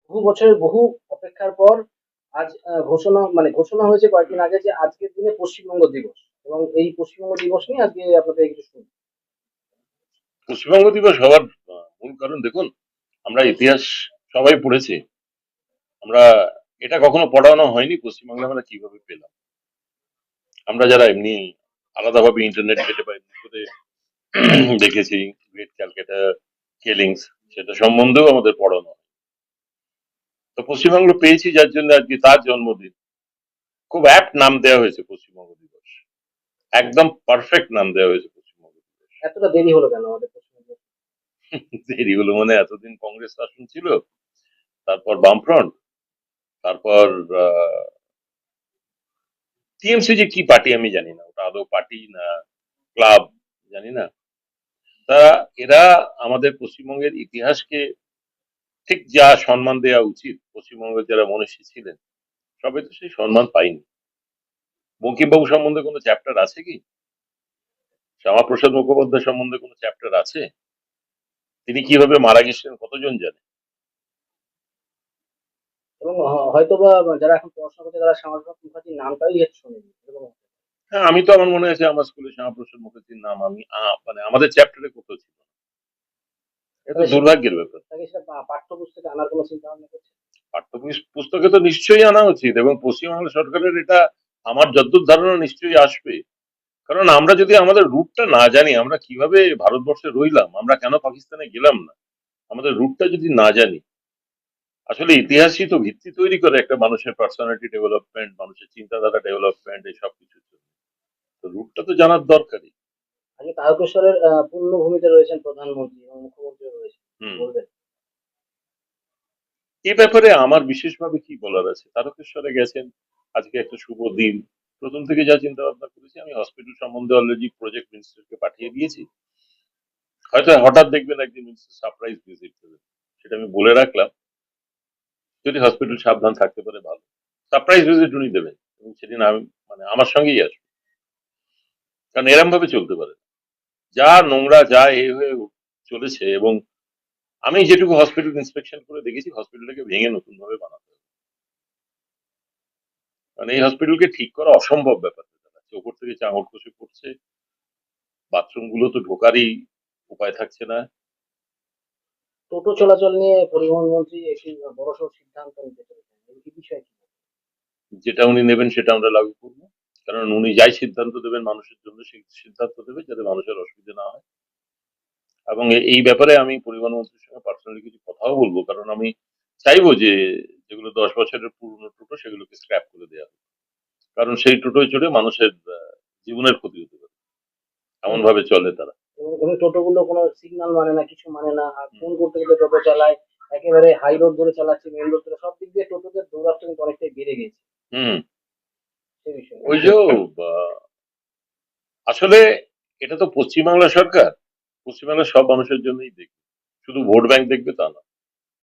বহু বছরের বহু অপেক্ষার পর আজ ঘোষণা হয়েছে কয়েকদিন আগে যে আজকের দিনে পশ্চিমবঙ্গ দিবস, এবং এই পশ্চিমবঙ্গ দিবস নিয়ে আজকে আপনাদের কিছু শুনুন। পশ্চিমবঙ্গ দিবস হওয়ার মূল কারণ দেখুন, আমরা ইতিহাস সবাই পড়েছি। আমরা এটা কখনো পড়ানো হয়নি পশ্চিমবাংলা আমরা কিভাবে পেলাম। আমরা যারা এমনি আলাদাভাবে ইন্টারনেট ঘেটে বা এমনি করে দেখেছি গ্রেট ক্যালকাটা কেলিংস, সেটা সম্বন্ধেও আমাদের পড়ানো হয়। তো পশ্চিমবঙ্গ পেয়েছি যার জন্য আজকে তার জন্মদিন। খুব অ্যাপ্ট নাম দেওয়া হয়েছে পশ্চিমবঙ্গ দিবস, একদম পারফেক্ট নাম দেওয়া হয়েছে পশ্চিমবঙ্গ দিবস। এতটা দেরি হলো কেন আমাদের পশ্চিমবঙ্গে? দেরি হলো মানে এতদিন কংগ্রেস শাসন ছিল, তারপর বামফ্রন্ট, তারপর টিএমসি যে কি পার্টি আমি জানি না, ওটা আদৌ পার্টি না ক্লাব জানি না। তা এরা আমাদের পশ্চিমবঙ্গের ইতিহাসকে ঠিক যা সম্মান দেওয়া উচিত, পশ্চিমবঙ্গের যারা মনীষী ছিলেন সবাই তো সেই সম্মান পাইনি। বঙ্কিমবাবু সম্বন্ধে কোনো চ্যাপ্টার আছে কি? শ্যামাপ্রসাদ মুখোপাধ্যায় সম্বন্ধে কোনো চ্যাপ্টার আছে? তিনি কিভাবে মারা গেছিলেন কতজন জানে? এবং হয়তোবা যারা এখন পড়াশোনা করছে তারা শ্যামাপ্রসাদ মুখার্জির নামটাই হয়তো শোনেনি, এরকম হতে পারে। হ্যাঁ, আমি তো আমার মনে আছে আমার স্কুলে শ্যামাপ্রসাদ মুখার্জির নাম আমি মানে আমাদের চ্যাপ্টারে কোথাও ছিল না। এটা তাহলে দুর্ভাগ্যের ব্যাপার। তাকে সেটা পাঠ্যপুস্তকে আনার কোনো চিন্তা ভাবনা করছে? পাঠ্য পুস্তকে তো নিশ্চয়ই আনা উচিত, এবং পশ্চিমবাংলা সরকারের এটা আমার যতদূর ধারণা নিশ্চয়ই আসবে। কারণ আমরা যদি আমাদের রুটটা না জানি, আমরা কিভাবে ভারতবর্ষে রইলাম, আমরা কেন পাকিস্তানে গেলাম না, আমাদের রুটটা যদি না জানি, আসলে ইতিহাসই তো ভিত্তি তৈরি করে একটা মানুষের পার্সোনালিটি ডেভেলপমেন্ট, মানুষের চিন্তাধারা ডেভেলপমেন্ট, এই সব কিছু। তো রুটটা তো জানার দরকারই। আজকে তারকেশ্বরের পূর্ণভূমিতে রয়েছেন প্রধানমন্ত্রী এবং মুখ্যমন্ত্রীও রয়েছেন, কি হুম। বলবেন? এ ব্যাপারে আমার বিশেষভাবে কি বলার আছে, তারকেশ্বরে গেছেন, আজকে একটা শুভ দিন। প্রথম থেকে যা চিন্তা ভাবনা করেছি, আমি হসপিটাল সম্বন্ধে অলরেডি প্রজেক্ট মিনিস্টারকে পাঠিয়ে দিয়েছি। হয়তো হঠাৎ দেখবেন একদিন মিনিস্টার সারপ্রাইজ ভিজিট করবেন, সেটা আমি বলে রাখলাম। যদি হসপিটাল সাবধান থাকতে পারে ভালো, সারপ্রাইজ ভিজিট উনি দেবেন, এবং সেদিন আমি মানে আমার সঙ্গেই আসবে। কারণ এরম ভাবে চলতে পারে না। যা নোংরা যা এ হয়ে চলেছে, এবং আমি যেটুকু হসপিটাল ইন্সপেকশন করে দেখেছি, হসপিটালটাকে ভেঙে নতুন ভাবে বানাতে হবে। কারণ এই হসপিটালকে ঠিক করা অসম্ভব ব্যাপার হয়ে দাঁড়াচ্ছে। ওপর থেকে চাঙড় খসে পড়ছে, বাথরুম গুলো তো ঢোকারই উপায় থাকছে না। টোটো চলাচল নিয়ে পরিবহন মন্ত্রী একটি বড়সড় সিদ্ধান্ত নিতে চলেছেন, এই বিষয়ে কি বলবেন? যেটা উনি নেবেন সেটা আমরা লাগু করবো। কারণ উনি যাই সিদ্ধান্ত দেবেন মানুষের জন্য, সেই সিদ্ধান্ত দেবে যাতে মানুষের অসুবিধা না হয়। এবং এই ব্যাপারে আমি পরিবহন মন্ত্রীর সঙ্গে পার্সোনালি কিছু কথাও বলবো, কারণ আমি চাইবো যে যেগুলো 10 বছরের পুরনো টোটো সেগুলোকে স্ক্র্যাপ করে দেওয়া হবে। কারণ সেই টোটোয় চড়ে মানুষের জীবনের ক্ষতি হতে পারে, এবং এমন ভাবে চলে তারা। এবং টোটোগুলো কোনো সিগন্যাল মানে না, কিছু মানে না, আর হুম। ফোন করতে গেলে টোটো চালায়, একেবারে হাই রোড ধরে চালাচ্ছে, মেন রোড ধরে, সব দিক দিয়ে টোটোদের দৌরাত্ম্য কিন্তু অনেকটাই বেড়ে গেছে হুম। সে বিষয়ে। ওই যে আসলে এটা তো পশ্চিমবাংলা সরকার, পশ্চিমবাংলার সব মানুষের জন্যই দেখবে, শুধু ভোট ব্যাংক দেখবে তা না।